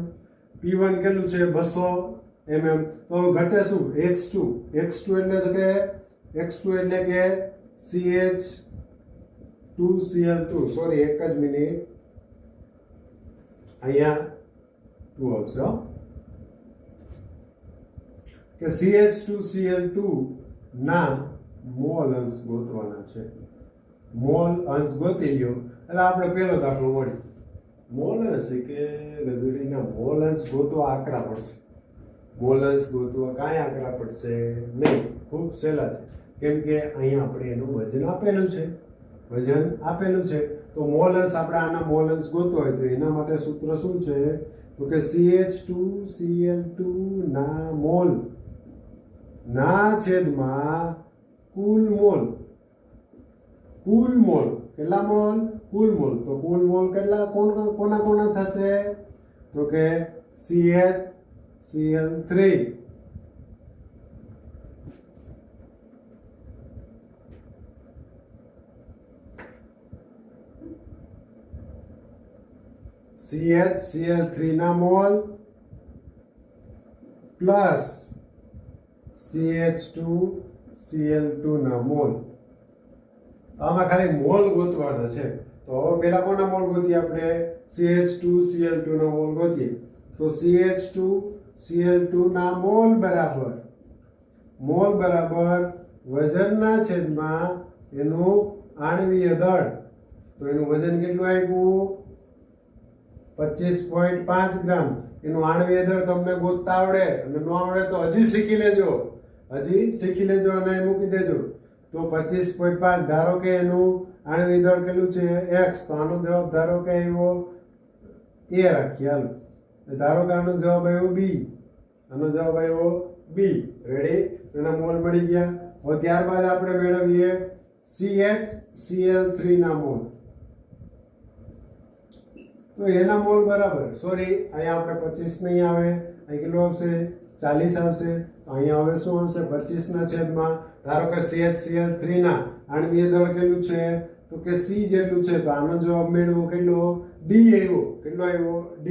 P1 કેટલું છે? 200 mm. તો ઘટે શું? x2 એટલે કે CH2Cl2 સોરી એક જ મિનિટ અહીંયા 2 આવશે કે CH2Cl2 ના મોલ અંશ ગોતવાના છે. મોલ અંશ ગોતી લ્યો એટલે આપણે પહેલો દાખલો મળ્યો. મોલ અંશ કે ગધેડીના મોલ અંશ ગોતવા આકરા પડશે. કાંઈ આકરા પડશે નહીં. ખૂબ સહેલા છે. કેમ કે અહીંયા આપણે એનું વજન આપેલું છે. તો મોલ અંશ આપણે આના મોલ અંશ ગોતવો હોય તો એના માટે સૂત્ર શું છે? તો કે CH2Cl2 ના મોલ ના છેદમાં કુલ મોલ. કેટલા મોલ? કુલ મોલ. તો કુલ મોલ કેટલા કોના થશે? તો કે CH Cl3 Cl3 ના મોલ પ્લસ CH2Cl2 ના મોલ. આમાં ખાલી મોલ ગોતવાના છે. તો હવે પહેલા કોના મોલ ગોતીએ આપણે? CH2Cl2 નો મોલ ગોતીએ તો CH2Cl2 ના મોલ બરાબર વજનના છેદમાં એનું આણ્વીય દળ. તો એનું વજન કેટલું આપ્યું? 25.5 ગ્રામ. એનું આણ્વીય દળ તમને ગોતતા આવડે અને ન આવડે તો હજી શીખી લેજો અને અહીં મૂકી દેજો. તો 25.5 ધારો કે એનું આણ્વીય દળ કેટલું છે? x. તો આનો જવાબ ધારો કે આવ્યો a રાખીએ. હાલો, ધારો કે આનો જવાબ આવ્યો b. આનો જવાબ આવ્યો b. રેડી? એના મોલ મળી ગયા. હવે ત્યારબાદ આપણે મેળવીએ CHCl3 ના મોલ. તો એના મોલ બરાબર, સોરી અહીંયા આપણે 25 નહીં આવે, અહીં કેટલું આવશે? 40 આવશે. તો અહીંયા હવે શું આવશે? 25 ના છેદમાં ધારો કે CHCl3 ના આણ્વીય દળ કેટલું છે? તો કે c જેટલું છે. તો આનો જવાબ મેળવો કેટલો? d આવ્યો. કેટલો આવ્યો? d.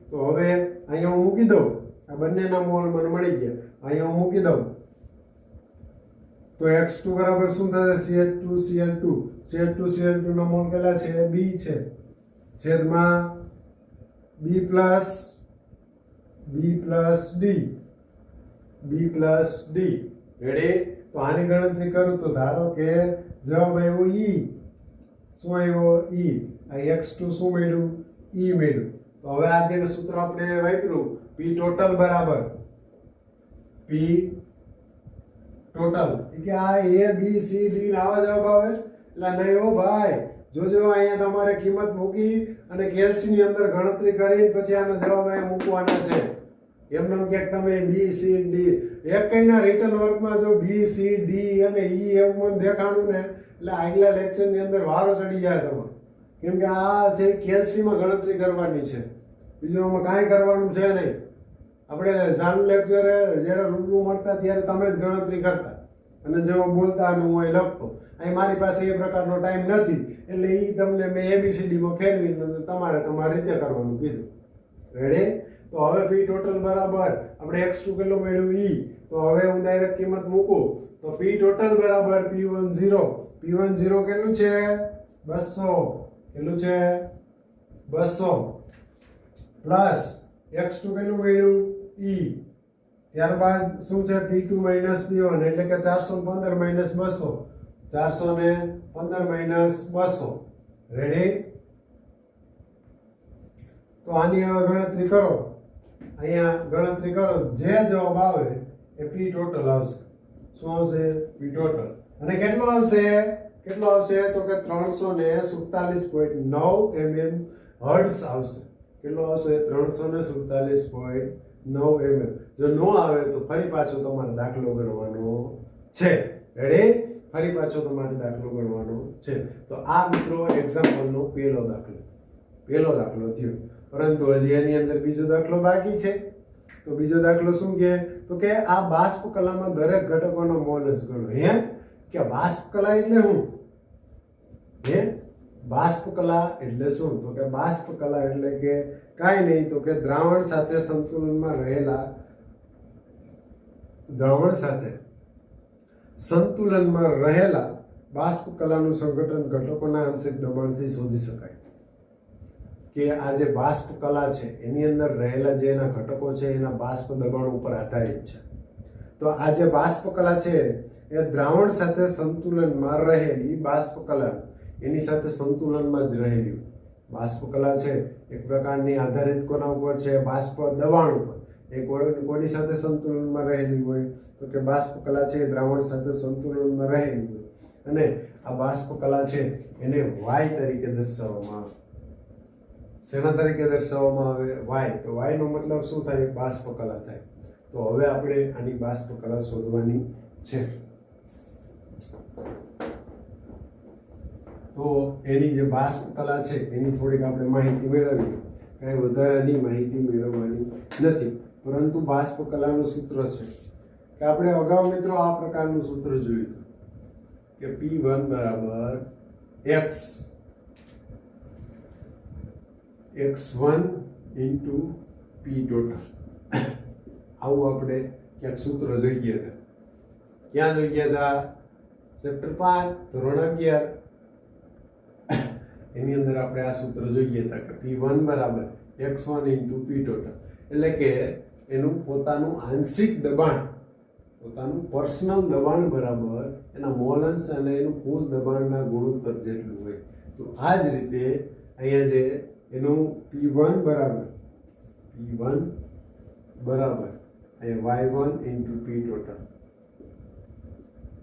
તો હવે અહીંયા હું મૂકી દઉં. આ બંનેના મોલ મને મળી ગયા. અહીંયા હું મૂકી દઉં તો x2 બરાબર શું થશે? CH2Cl2 નો મોલ કેટલા છે? b છે. છેદમાં b પ્લસ d. રેડી? તો આની ગણતરી કરું તો ધારો કે જવાબ આવ્યો e. શું આવ્યો? e. આ x2 શું મળ્યું? e મળ્યું. તો હવે આ જે સૂત્ર આપણે વાપર્યું p ટોટલ બરાબર p ટોટલ કે આ a b c d આવા જવાબ આવે એટલે નહીં હો ભાઈ. જોજો અહીંયા તમારે કિંમત મૂકી અને કેલ્સી ની અંદર ગણતરી કરી પછી આનો જવાબ અહીંયા મૂકવાના છે. એમને કે તમે બી સી ડી એક કઈના રિટર્ન વર્કમાં જો બી સી ડી અને ઈ એવું મને દેખાણું ને એટલે આગલા લેક્ચર ની અંદર વારો ચડી જાય તમારે. કેમ કે આ છે કેલ્સીમાં ગણતરી કરવાની છે, બીજું આમાં કાંઈ કરવાનું છે નહીં. આપણે ચાલુ લેક્ચરે જ્યારે રૂબરૂ મળતા ત્યારે તમે જ ગણતરી કરતા અને જો બોલતા અને હું અહીં લખતો. અહીં મારી પાસે એ પ્રકારનો ટાઈમ નથી એટલે એ તમને મેં એબીસીડીમાં ફેરવીને તમારે તમારી રીતે કરવાનું કીધું. રેડી? તો હવે પી ટોટલ બરાબર આપણે x2 કેટલો મેળવ્યું ઈ. તો હવે હું ડાયરેક્ટ કિંમત મૂકું તો પી ટોટલ બરાબર p10 કેટલું છે? 200. કેટલું છે? 200 પ્લસ x2 કેટલું મળ્યું? ઈ. ત્યારબાદ શું છે? p2 p1 એટલે કે 415 200. 415 200. રેડી? તો આની હવે ગણતરી કરો. અહીંયા ગણતરી કરો, જે જવાબ આવે એ પી ટોટલ આવશે. શું આવશે? પી ટોટલ. અને કેટલો આવશે? તો કે 347.9 mm હર્ટ્ઝ આવશે. કેટલો આવશે? 347.9 mm. જો નો આવે તો ફરી પાછો તમારે દાખલો ગણવાનો છે. રેડી? ફરી પાછો તમારે દાખલો ગણવાનો છે. તો આ મિત્રો એક્ઝામ્પલનો પહેલો દાખલો થયો. પરંતુ હજી એની અંદર બીજો દાખલો બાકી છે. તો બીજો દાખલો શું કહે? તો કે આ બાષ્પ કલામાં દરેક ઘટકોનો મોલ જ ગણો. કે બાષ્પ કલા એટલે શું? બાષ્પ કલા એટલે શું? તો કે બાષ્પ કલા એટલે કે કાંઈ નહીં તો કે દ્રાવણ સાથે સંતુલનમાં રહેલા બાષ્પ કલાનું સંગઠન ઘટકોના આંશિક દબાણથી શોધી શકાય. કે આ જે બાષ્પ કલા છે એની અંદર રહેલા જે એના ઘટકો છે એના બાષ્પ દબાણ ઉપર આધારિત છે. તો આ જે બાષ્પ કલા છે એ દ્રાવણ સાથે સંતુલનમાં રહેલી બાષ્પ કલા, એની સાથે સંતુલનમાં જ રહેલી બાષ્પ કલા છે એક પ્રકારની આધારિત કોના ઉપર છે? બાષ્પ દબાણ ઉપર. એ કોની સાથે સંતુલનમાં રહેલી હોય? તો કે બાષ્પ કલા છે દ્રાવણ સાથે સંતુલનમાં રહેલી હોય. અને આ બાષ્પ કલા છે એને વાય તરીકે દર્શાવવામાં આવે. શેના તરીકે દર્શાવવામાં આવે? વાય. તો વાય નો મતલબ શું થાય? બાષ્પ કલા થાય. તો હવે આપણે આની બાષ્પ કલા શોધવાની છે. તો એની જે બાષ્પ કલા છે એની થોડીક આપણે માહિતી મેળવીએ. કાંઈ વધારાની માહિતી મેળવવાની નથી, પરંતુ બાષ્પ કલાનું સૂત્ર છે કે આપણે અગાઉ મિત્રો આ પ્રકારનું સૂત્ર જોયું હતું કે P1 બરાબર x1 ઇન્ટુ પી ટોટલ. આવું આપણે ક્યાંક સૂત્ર જોઈ ગયા હતા. ક્યાં જોઈ ગયા હતા? ચેપ્ટર 5 ધોરણ 11. એની અંદર આપણે આ સૂત્ર જોઈએ હતા કે P1 બરાબર x1 ઇન્ટુ P ટોટલ, એટલે કે એનું પોતાનું આંશિક દબાણ, પોતાનું પર્સનલ દબાણ બરાબર એના મોલ અંશ અને એનું કુલ દબાણના ગુણોત્તર જેટલું હોય. તો આ જ રીતે અહીંયા જે એનું P1 બરાબર અહીંયા y1 ઇન્ટુ P ટોટલ,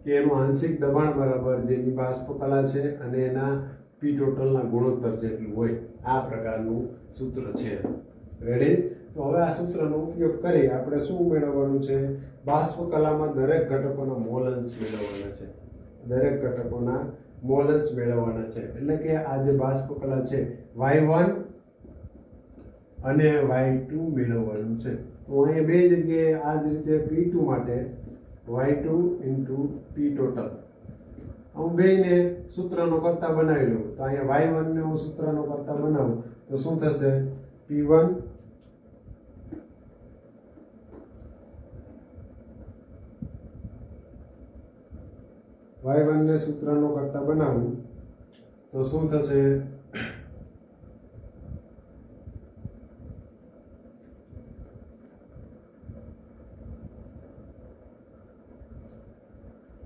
કે એનું આંશિક દબાણ બરાબર જેની બાષ્પ કલા છે અને એના P ટોટલના ગુણોત્તર જેટલું હોય, આ પ્રકારનું સૂત્ર છે. રેડી? તો હવે આ સૂત્રનો ઉપયોગ કરી આપણે શું મેળવવાનું છે? બાષ્પ કલામાં દરેક ઘટકોના મોલ અંશ મેળવવાના છે. દરેક ઘટકોના મોલ અંશ મેળવવાના છે. એટલે કે આ જે બાષ્પ કલા છે y1 અને y2 મેળવવાનું છે. તો અહીંયા બે જગ્યાએ આ જ રીતે P2 માટે y2 ઇન્ટુ P ટોટલ હું બેને સૂત્રનો કરતા બનાવી લઉં. તો અહીંયા y1 ને હું સૂત્રનો કરતા બનાવું તો શું થશે? P1 y1 ને સૂત્રનો કરતા બનાવું તો શું થશે?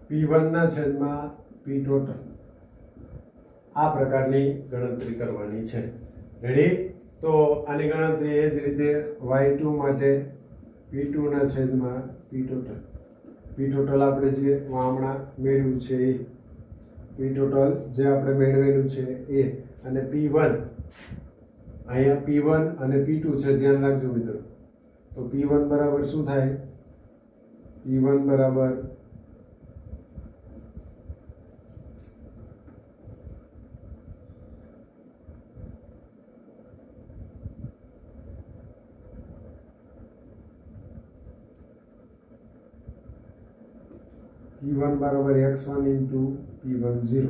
P1 ના છેદમાં P ટોટલ. આ પ્રકારની ગણતરી કરવાની છે. રેડી? તો આની ગણતરી એ જ રીતે y2 માટે P2 ના છેદમાં P ટોટલ. P ટોટલ આપણે જે હમણાં મેળવ્યું છે એ P ટોટલ જે આપણે મેળવેલું છે એ, અને P1 અહીંયા P1 અને P2 છે, ધ્યાન રાખજો મિત્રો. તો P1 બરાબર શું થાય? P1 બરાબર P1 બરાબર x1 ઇન્ટુ P10,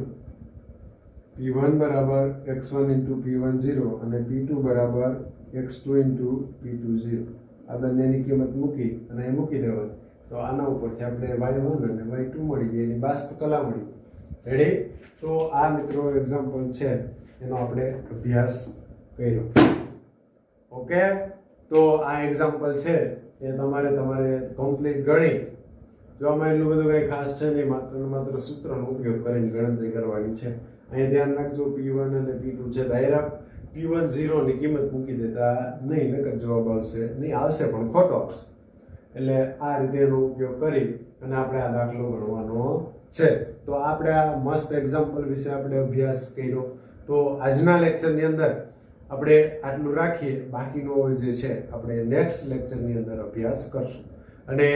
P1 બરાબર x1 ઇન્ટુ P10 અને P2 બરાબર x2 ઇન્ટુ P20. આ બંનેની કિંમત મૂકી અને એ મૂકી દેવાની. તો આના ઉપરથી આપણે y1 અને y2 મળી જાય, એની બાષ્પ કલા મળી. રેડી? તો આ મિત્રો એક્ઝામ્પલ છે, એનો આપણે અભ્યાસ કર્યો. ઓકે? તો આ એક્ઝામ્પલ છે એ તમારે કમ્પ્લીટ ગણી, જો આમાં એટલું બધું કંઈ ખાસ છે નહીં, માત્ર ને માત્ર સૂત્રનો ઉપયોગ કરીને ગણતરી કરવાની છે. અહીંયા ધ્યાન રાખજો P1 અને P2 છે, ડાયરેક્ટ P10 ની કિંમત મૂકી દેતા નહીં, નકર જવાબ આવશે નહીં, આવશે પણ ખોટો આવશે. એટલે આ રીતે એનો ઉપયોગ કરી અને આપણે આ દાખલો ગણવાનો છે. તો આપણે આ મસ્ત એક્ઝામ્પલ વિશે આપણે અભ્યાસ કર્યો. તો આજના લેક્ચરની અંદર આપણે આટલું રાખીએ, બાકીનો જે છે આપણે નેક્સ્ટ લેક્ચરની અંદર અભ્યાસ કરશું. અને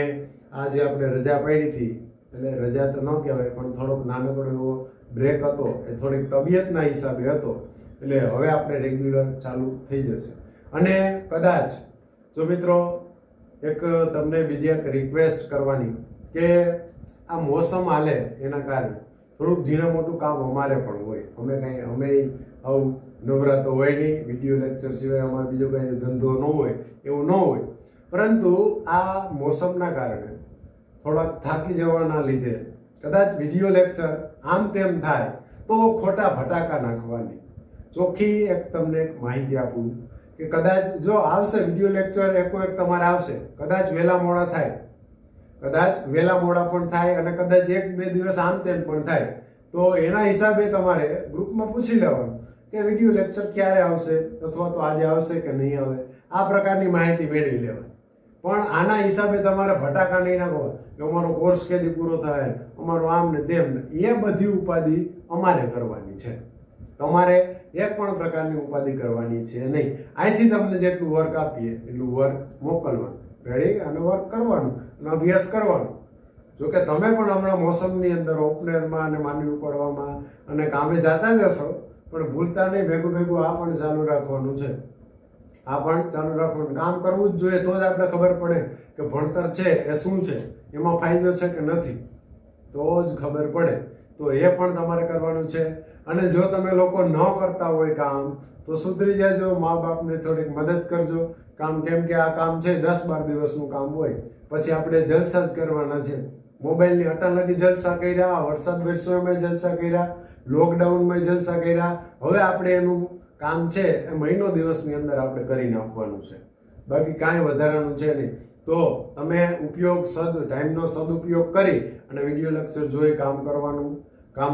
આ જે આપણે રજા પડી હતી, એટલે રજા તો ન કહેવાય પણ થોડોક નાનકડો એવો બ્રેક હતો, એ થોડીક તબિયતના હિસાબે હતો, એટલે હવે આપણે રેગ્યુલર ચાલુ થઈ જશે. અને કદાચ જો મિત્રો એક તમને બીજી એક રિક્વેસ્ટ કરવાની કે આ મોસમ હાલે એના કારણે થોડુંક ઝીણા મોટું કામ અમારે પણ હોય. અમે આવું નવરા તો હોય નહીં, વિડીયો લેક્ચર સિવાય અમારે બીજો કંઈ ધંધો ન હોય એવું ન હોય, પરંતુ આ મોસમના કારણે થોડાક થાકી જવાના લીધે કદાચ વિડીયો લેક્ચર આમ તેમ થાય તો ખોટા ફટાકા નાખવાની. ચોખ્ખી એક તમને એક માહિતી આપું કે કદાચ જો આવશે વિડીયો લેક્ચર એક તમારે આવશે, કદાચ વહેલા મોડા થાય, કદાચ વહેલા મોડા પણ થાય, અને કદાચ 1-2 દિવસ આમ તેમ પણ થાય, તો એના હિસાબે તમારે ગ્રુપમાં પૂછી લેવાનું કે વિડીયો લેક્ચર ક્યારે આવશે, અથવા તો આજે આવશે કે નહીં આવે. આ પ્રકારની માહિતી મેળવી લેવાની. પણ આના હિસાબે તમારે ફટાકા નહીં નાખો કે અમારો કોર્સ કેદી પૂરો થાય, અમારો આમ ને તેમ ને, એ બધી ઉપાધિ અમારે કરવાની છે. તમારે એક પણ પ્રકારની ઉપાધિ કરવાની છે નહીં. અહીંથી તમને જેટલું વર્ક આપીએ એટલું વર્ક મોકલવાનું. રેડી? અને વર્ક કરવાનું અને અભ્યાસ કરવાનો. જોકે તમે પણ હમણાં મોસમની અંદર ઓપનરમાં અને માંડવી ઉપાડવામાં અને કામે જતા જ હશો, પણ ભૂલતા નહીં, ભેગું આ પણ ચાલુ રાખવાનું છે. આ પણ ચાલુ રાખવાનું, કામ કરવું જ જોઈએ. તો જ આપણે ખબર પડે કે ભણતર છે એ શું છે, એમાં ફાયદો છે કે નથી, તો જ ખબર પડે. તો એ પણ તમારે કરવાનું છે. અને જો તમે લોકો ન કરતા હોય કામ, તો સુધરી જાજો, મા બાપને થોડીક મદદ કરજો કામ. કેમ કે આ કામ છે 10-12 દિવસનું કામ હોય, પછી આપણે જલસા જ કરવાના છે. મોબાઈલની અટાલગી જલસા કર્યા, વરસાદ વરસ્યોમાં જલસા કર્યા, લોકડાઉનમાં જલસા કર્યા. હવે આપણે એનું કામ છે એ મહિનો દિવસની અંદર આપણે કરી નાખવાનું છે, બાકી કાંઈ વધારાનું છે નહીં. તો તમે ટાઈમનો સદુપયોગ કરી અને વિડીયો લેક્ચર જોઈ કામ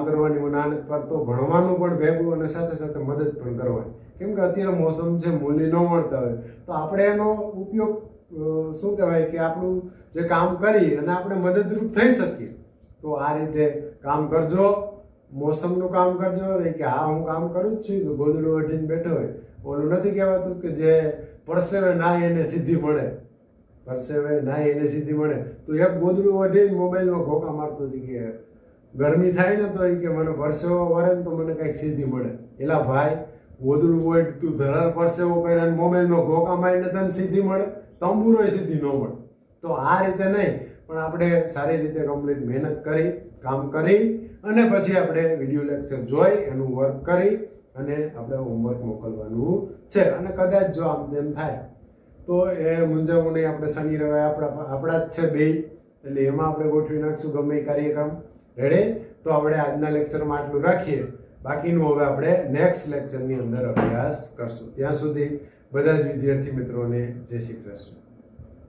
કરવાની હું ના નથી પાડતો. ભણવાનું પણ ભેગું અને સાથે સાથે મદદ પણ કરવાની. કેમ કે અત્યારે મોસમ છે, મૂલ્ય ન મળતા હોય તો આપણે એનો ઉપયોગ શું કહેવાય કે આપણું જે કામ કરી અને આપણે મદદરૂપ થઈ શકીએ. તો આ રીતે કામ કરજો, મોસમનું કામ કરજો. કે હા હું કામ કરું જ છું, કે ગોદડું અઢીને બેઠો હોય. ઓલું નથી કહેવાતું કે જે પરસેવે નાય એને સિદ્ધિ મળે, પરસેવે નાય એને સિદ્ધિ મળે. તો એક ગોદડું અઢીને મોબાઈલમાં ઘોકા મારતો હતી કે ગરમી થાય ને તો એ કે મને પરસેવો વળે ને તો મને કંઈક સિદ્ધિ મળે. એલા ભાઈ, ગોદડું હોય તું ધરાર પરસેવો કરે અને મોબાઈલમાં ઘોકા મારીને તને સિદ્ધિ મળે, તંબુરોય સિદ્ધિ ન મળે. તો આ રીતે નહીં, પણ આપણે સારી રીતે કમ્પ્લીટ મહેનત કરી, કામ કરી અને પછી આપણે વિડીયો લેક્ચર જોઈ એનું વર્ક કરી અને આપણે હોમવર્ક મોકલવાનું છે. અને કદાચ જો આમ તેમ થાય તો એ મૂંઝાવું નહીં. આપણે શનિ રવિ આપણા જ છે બે, એટલે એમાં આપણે ગોઠવી નાખશું ગમે એ કાર્યક્રમ. રેડી? તો આપણે આજના લેક્ચરમાં આટલું રાખીએ, બાકીનું હવે આપણે નેક્સ્ટ લેક્ચરની અંદર અભ્યાસ કરશું. ત્યાં સુધી બધા જ વિદ્યાર્થી મિત્રોને જય શ્રી કૃષ્ણ.